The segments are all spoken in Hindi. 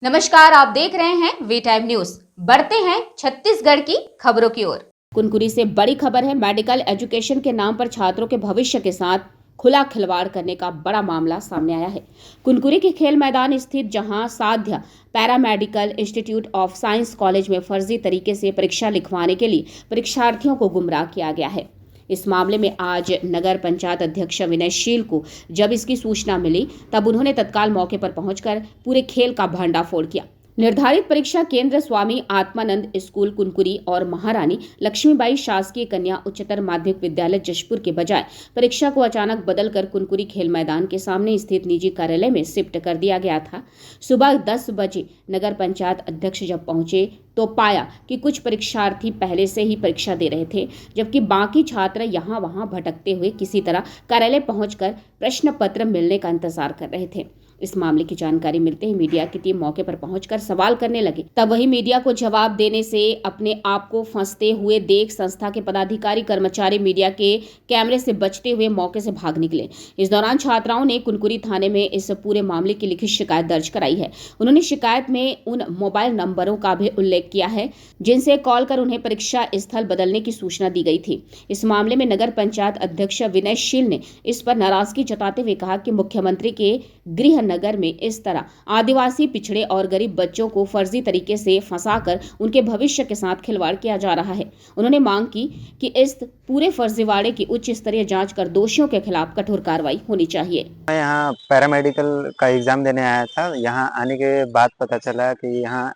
नमस्कार, आप देख रहे हैं वी टाइम न्यूज। बढ़ते हैं छत्तीसगढ़ की खबरों की ओर। कुनकुरी से बड़ी खबर है। मेडिकल एजुकेशन के नाम पर छात्रों के भविष्य के साथ खुला खिलवाड़ करने का बड़ा मामला सामने आया है। कुनकुरी के खेल मैदान स्थित जहां साध्या paramedical institute of science college में फर्जी तरीके से परीक्षा लिखवाने के लिए परीक्षार्थियों को गुमराह किया गया है। इस मामले में आज नगर पंचायत अध्यक्ष विनयशील को जब इसकी सूचना मिली तब उन्होंने तत्काल मौके पर पहुंचकर पूरे खेल का भंडाफोड़ किया। निर्धारित परीक्षा केंद्र स्वामी आत्मानंद स्कूल कुनकुरी और महारानी लक्ष्मीबाई शासकीय कन्या उच्चतर माध्यमिक विद्यालय जशपुर के बजाय परीक्षा को अचानक बदलकर कुनकुरी खेल मैदान के सामने स्थित निजी कार्यालय में शिफ्ट कर दिया गया था। सुबह 10 बजे नगर पंचायत अध्यक्ष जब पहुंचे तो पाया कि कुछ परीक्षार्थी पहले से ही परीक्षा दे रहे थे, जबकि बाकी छात्र यहाँ वहाँ भटकते हुए किसी तरह कार्यालय पहुंचकर प्रश्न पत्र मिलने का इंतजार कर रहे थे। इस मामले की जानकारी मिलते ही मीडिया की टीम मौके पर पहुंचकर सवाल करने लगी। तब वही मीडिया को जवाब देने से अपने आप को फंसते हुए देख संस्था के पदाधिकारी कर्मचारी मीडिया के कैमरे से बचते हुए मौके से भाग निकले। इस दौरान छात्राओं ने कुनकुरी थाने में इस पूरे मामले की लिखित शिकायत दर्ज कराई है। उन्होंने शिकायत में उन मोबाइल नंबरों का भी उल्लेख किया है जिनसे कॉल कर उन्हें परीक्षा स्थल बदलने की सूचना दी गई थी। इस मामले में नगर पंचायत अध्यक्ष विनयशील ने इस पर नाराजगी जताते हुए कहा कि मुख्यमंत्री के गृह नगर में इस तरह आदिवासी पिछड़े और गरीब बच्चों को फर्जी तरीके से फंसाकर उनके भविष्य के साथ खिलवाड़ किया जा रहा है। उन्होंने मांग की कि इस पूरे फर्जीवाड़े की उच्च स्तरीय जांच कर दोषियों के खिलाफ कठोर कार्रवाई होनी चाहिए। मैं यहाँ पैरामेडिकल का एग्ज़ाम देने आया था। यहाँ आने के बाद पता चला कि यहाँ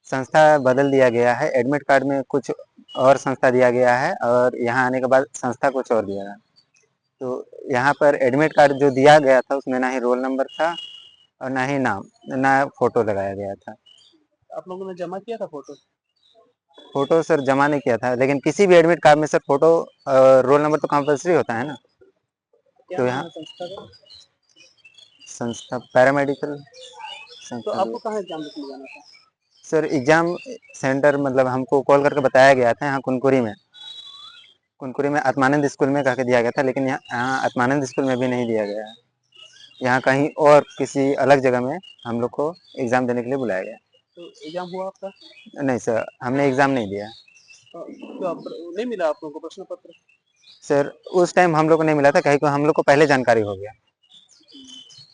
संस्था बदल दिया गया है। एडमिट कार्ड में कुछ और संस्था दिया गया है और यहाँ आने के बाद संस्था कुछ और दिया है। तो यहाँ पर एडमिट कार्ड जो दिया गया था उसमें ना ही रोल नंबर था और ना ही नाम, ना फ़ोटो लगाया गया था। आप लोगों ने जमा किया था फोटो? फ़ोटो सर जमा नहीं किया था, लेकिन किसी भी एडमिट कार्ड में सर फ़ोटो रोल नंबर तो कंपल्सरी होता है ना। क्या तो नाम यहाँ है संस्था का? संस्था पैरामेडिकल तो संस्था आपको कहाँ एग्जाम लिखने जाना था? सर एग्ज़ाम सेंटर मतलब हमको कॉल करके बताया गया था यहाँ कुनकुरी में आत्मानंद स्कूल में कह के दिया गया था, लेकिन यहाँ आत्मानंद स्कूल में भी नहीं दिया गया है। यहाँ कहीं और किसी अलग जगह में हम लोग को एग्ज़ाम देने के लिए बुलाया गया। तो एग्जाम हुआ आपका? नहीं सर, हमने एग्ज़ाम नहीं दिया। तो आप नहीं मिला आप लोगों को प्रश्न पत्र? सर उस टाइम हम लोग को नहीं मिला था, कहीं को हम लोग को पहले जानकारी हो गया।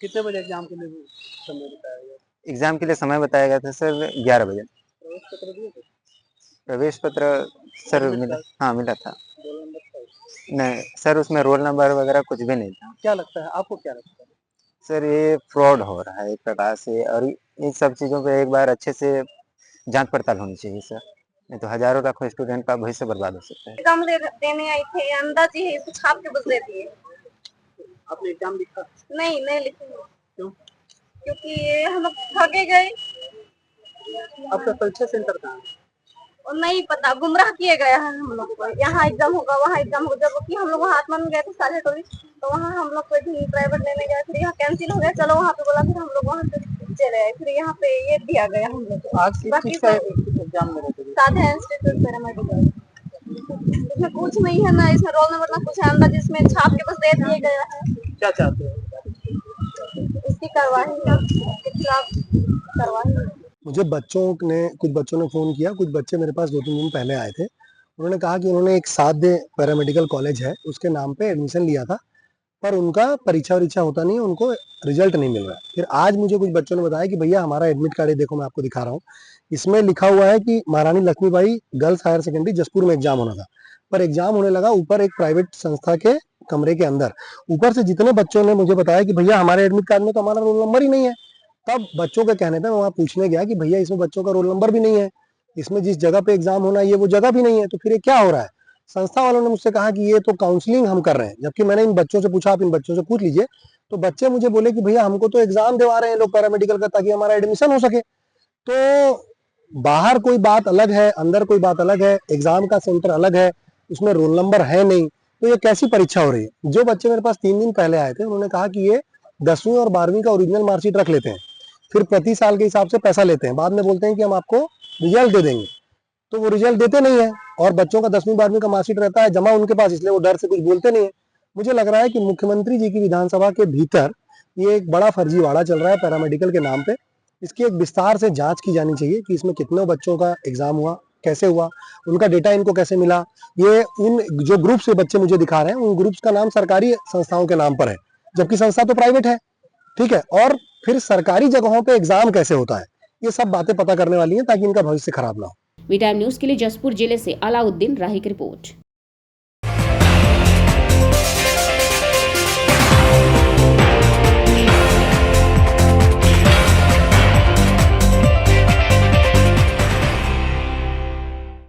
कितने बजे एग्जाम के लिए समय बताया गया? एग्ज़ाम के लिए समय बताया गया था सर 11 बजे। प्रवेश पत्र दिए थे? प्रवेश पत्र सर एडमिट मिला, कार्ड, हाँ मिला था। रोल नंबर था? नहीं सर, उसमें रोल नंबर वगैरह कुछ भी नहीं था। क्या लगता है आपको, क्या लगता है? सर ये फ्रॉड हो रहा है एक प्रकार से, और इन सब चीज़ों पे एक बार अच्छे से जांच पड़ताल होनी चाहिए सर, नहीं तो हजारों लाखों स्टूडेंट का भविष्य बर्बाद हो सकता है। एग्जाम देने आई थी, अंदाजी है कुछ छाप के बस दे दिए। आपने एग्जाम लिखा? नहीं नहीं लिखी, क्यों? क्योंकि ये हम लोग ठगे गए आपका परीक्षा सेंटर कहाँ है? और नहीं पता, गुमराह किए गए हैं हम लोग को। यहाँ एग्जाम होगा वहाँ एग्जाम होगा, जबकि हम लोग वहाँ आत्मान गए थे साझा टोली, तो वहाँ हम लोग कोई प्राइवेट लेने गए, फिर यहाँ कैंसिल हो गया, चलो वहाँ पे बोला, फिर हम लोग वहाँ से चले आए, फिर यहाँ पे ये दिया गया हम लोग को। आज किस चीज का एग्जाम में रहते थे? साधा इंस्टीट्यूट पैरामेडिकल, इसमें कुछ नहीं है ना, इसमें रोल नंबर ना कुछ है, अंदाज इसमें छाप के बस दे दिए गया है। क्या चाहते हो? इसकी कार्रवाई के खिलाफ कार्रवाई। मुझे कुछ बच्चों ने फ़ोन किया। कुछ बच्चे मेरे पास 2-3 दिन पहले आए थे। उन्होंने कहा कि उन्होंने एक साध्य पैरामेडिकल कॉलेज है, उसके नाम पे एडमिशन लिया था, पर उनका परीक्षा होता नहीं है, उनको रिजल्ट नहीं मिल रहा है। फिर आज मुझे कुछ बच्चों ने बताया कि भैया हमारा एडमिट कार्ड, ये देखो मैं आपको दिखा रहा हूँ, इसमें लिखा हुआ है कि Maharani Laxmibai girls higher secondary Jashpur में एग्जाम होना था, पर एग्जाम होने लगा ऊपर एक प्राइवेट संस्था के कमरे के अंदर। ऊपर से जितने बच्चों ने मुझे बताया कि भैया हमारे एडमिट कार्ड में तो हमारा रोल नंबर ही नहीं है। तब बच्चों के कहने पे मैं वहाँ पूछने गया कि भैया इसमें बच्चों का रोल नंबर भी नहीं है, इसमें जिस जगह पे एग्जाम होना है ये वो जगह भी नहीं है, तो फिर ये क्या हो रहा है? संस्था वालों ने मुझसे कहा कि ये तो काउंसलिंग हम कर रहे हैं, जबकि मैंने इन बच्चों से पूछा, आप इन बच्चों से पूछ लीजिए, तो बच्चे मुझे बोले कि भैया हमको तो एग्जाम दिलवा रहे हैं लोग पैरामेडिकल का, ताकि हमारा एडमिशन हो सके। तो बाहर कोई बात अलग है, अंदर कोई बात अलग है, एग्जाम का सेंटर अलग है, उसमें रोल नंबर है नहीं, तो ये कैसी परीक्षा हो रही है? जो बच्चे मेरे पास 3 दिन पहले आए थे, उन्होंने कहा कि ये 10वीं और 12वीं का ओरिजिनल मार्कशीट रख लेते हैं, फिर प्रति साल के हिसाब से पैसा लेते हैं, बाद में बोलते हैं कि हम आपको रिजल्ट दे देंगे, तो वो रिजल्ट देते नहीं है। और बच्चों का 10वीं 12वीं का मार्कशीट रहता है जमा उनके पास, इसलिए वो डर से कुछ बोलते नहीं है। मुझे लग रहा है कि मुख्यमंत्री जी की विधानसभा के भीतर ये एक बड़ा फर्जीवाड़ा चल रहा है पैरामेडिकल के नाम पे, इसकी एक विस्तार से जांच की जानी चाहिए कि इसमें कितने बच्चों का एग्जाम हुआ, कैसे हुआ, उनका डेटा इनको कैसे मिला। ये उन जो ग्रुप से बच्चे मुझे दिखा रहे हैं उन ग्रुप्स का नाम सरकारी संस्थाओं के नाम पर है, जबकि संस्था तो प्राइवेट है, ठीक है। और फिर सरकारी जगहों पे एग्जाम कैसे होता है, ये सब बातें पता करने वाली हैं ताकि इनका भविष्य खराब ना हो। वी टाइम न्यूज के लिए जसपुर जिले से अलाउद्दीन राही की रिपोर्ट।